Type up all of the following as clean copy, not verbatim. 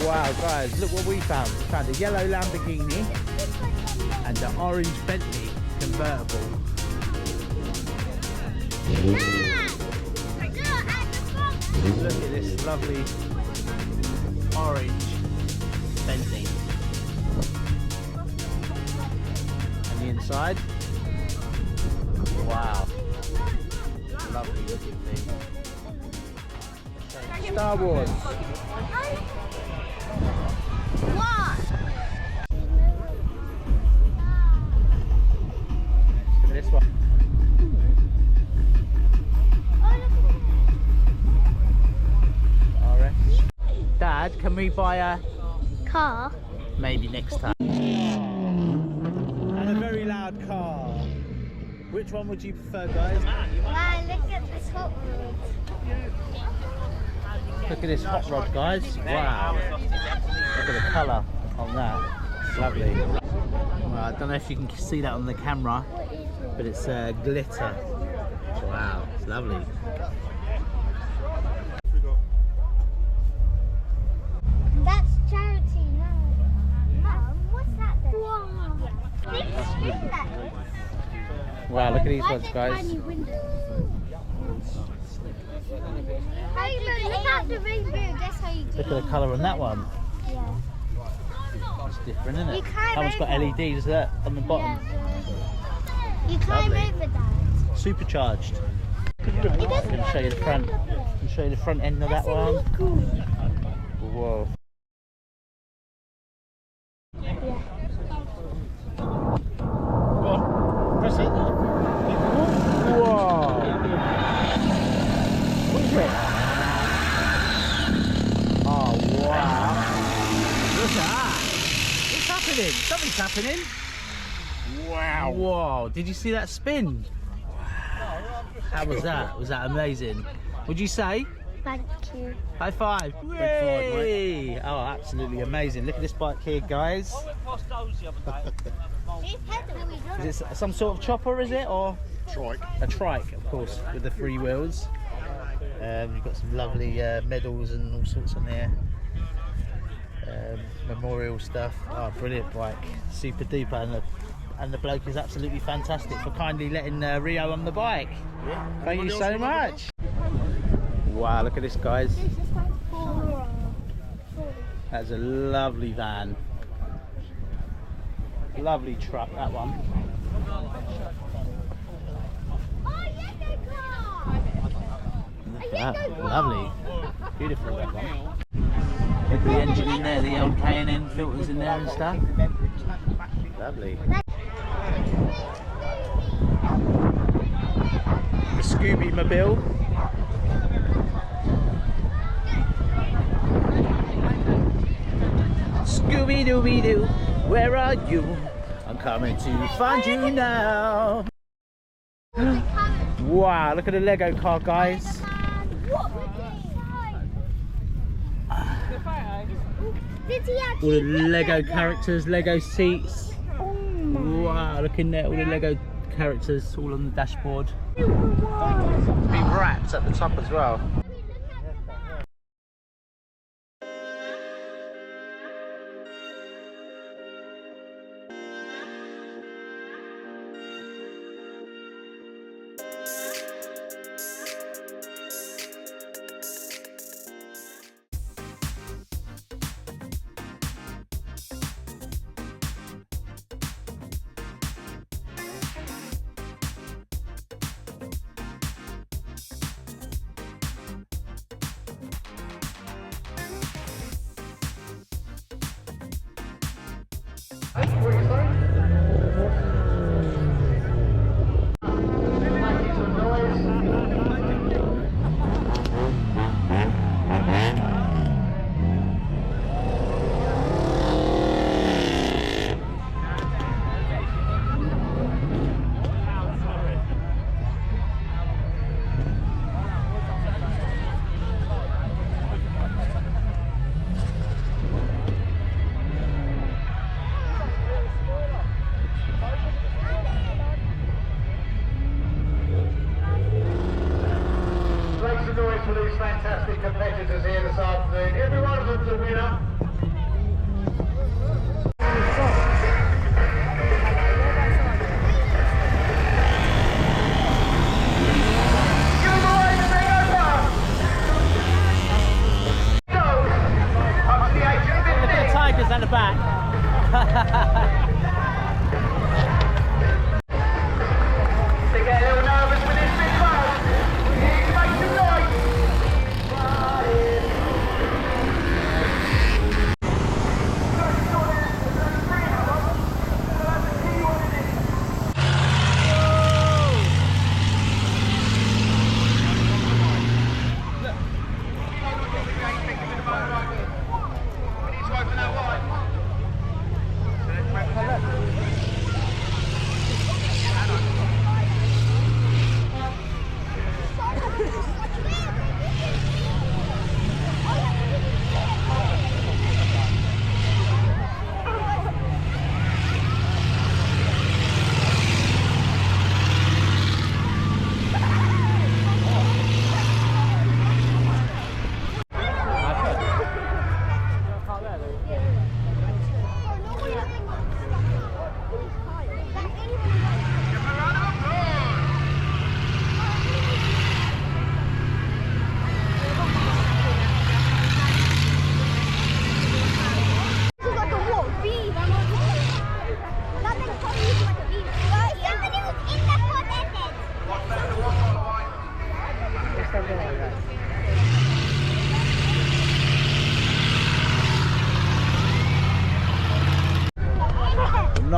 Wow, guys, look what we found. We found a yellow Lamborghini and an orange Bentley convertible. Look at this lovely orange Bentley. And the inside. Wow. Lovely looking thing. Star Wars. What? Look at this one. Alright. Dad, can we buy a Car? maybe next time? And a very loud car. Which one would you prefer, guys? Wow, look at this hot rod. Look at this hot rod, guys. Wow. Look at the colour on that. It's lovely. Well, I don't know if you can see that on the camera, but it's glitter. Wow, it's lovely. That's charity, no. Mum, what's that then? Wow. Big spin that. Wow, look at these ones, guys. Tiny window. Hey, look at the rainbow. Guess how you do Look at the colour on that one. Yeah. It's different, isn't it? You climb That one's got over. LEDs on the bottom. You climb Lovely. over that. Supercharged. It I'm doesn't going to show you the front. I'll show you the front end of that one. Whoa. Yeah. Go on, press it. Whoa. What is it? Oh, wow. Look at that. What's happening? Something's happening. Wow. Whoa. Did you see that spin? How was that? Was that amazing? What'd you say? Thank you. High five. Yay. Oh, absolutely amazing. Look at this bike here, guys. Is it some sort of chopper, is it? Or Trike. a trike, of course, with the 3 wheels. You've got some lovely medals and all sorts on there. Memorial stuff. Oh, brilliant bike. Super duper. And the bloke is absolutely fantastic for kindly letting Rio on the bike. Yeah. Thank you so much. Wow, look at this, guys. That's a lovely van. Lovely truck, that one. Look at that, lovely. Beautiful, that one. Look at the engine in there, the old K&N filters in there and stuff. Lovely. The Scooby Mobile. Scooby Dooby Doo, where are you? I'm coming to find you now. Wow, look at the Lego car, guys. All the Lego characters, Lego seats. Wow, look in there, all the Lego characters all on the dashboard. It's been wrapped at the top as well.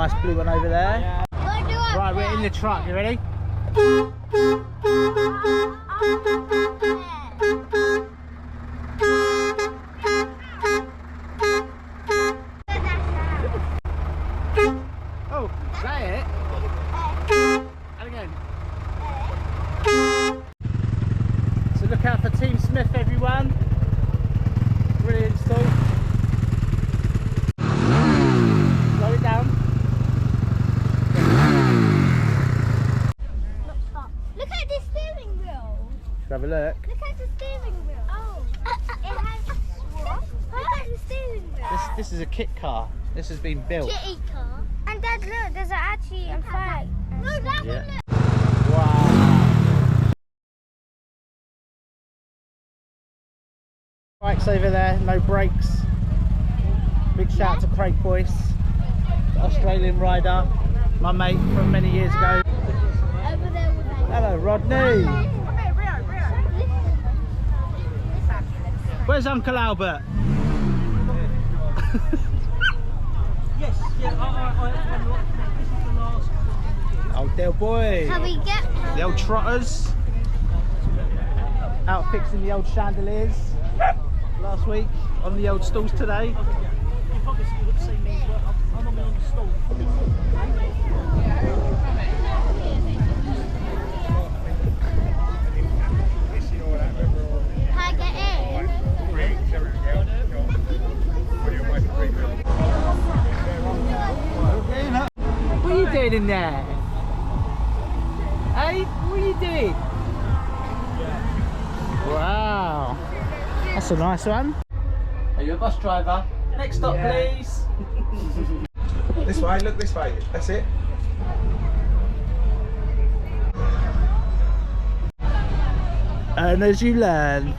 nice blue one over there. Right, Right, we're in the truck. You ready? Oh, is that it? And again. So look out for Team Smith, everyone. Brilliant stall. Slow it down. Look at the steering wheel. Should have a look. Look at the steering wheel. Oh, it has what? Look at the steering wheel. This is a kit car. This has been built. Kitty car. And Dad, look, there's actually a flag. No, that Yeah. one. Look. Wow. Bikes over there, no brakes. Big shout out to Craig Boyce, the Australian rider, my mate from many years ago. Over there with that. Hello, Rodney. Where's Uncle Albert? Yes, yeah, this is the last. Old Del Boy. Can we get The old trotters. Out fixing the old chandeliers last week on the old stalls today. You probably would see me, but I'm on the stall. Can I get in? What are you doing in there? Hey, what are you doing? Wow, that's a nice one. Are you a bus driver? Next stop, please. This way, look this way, that's it. And as you learn.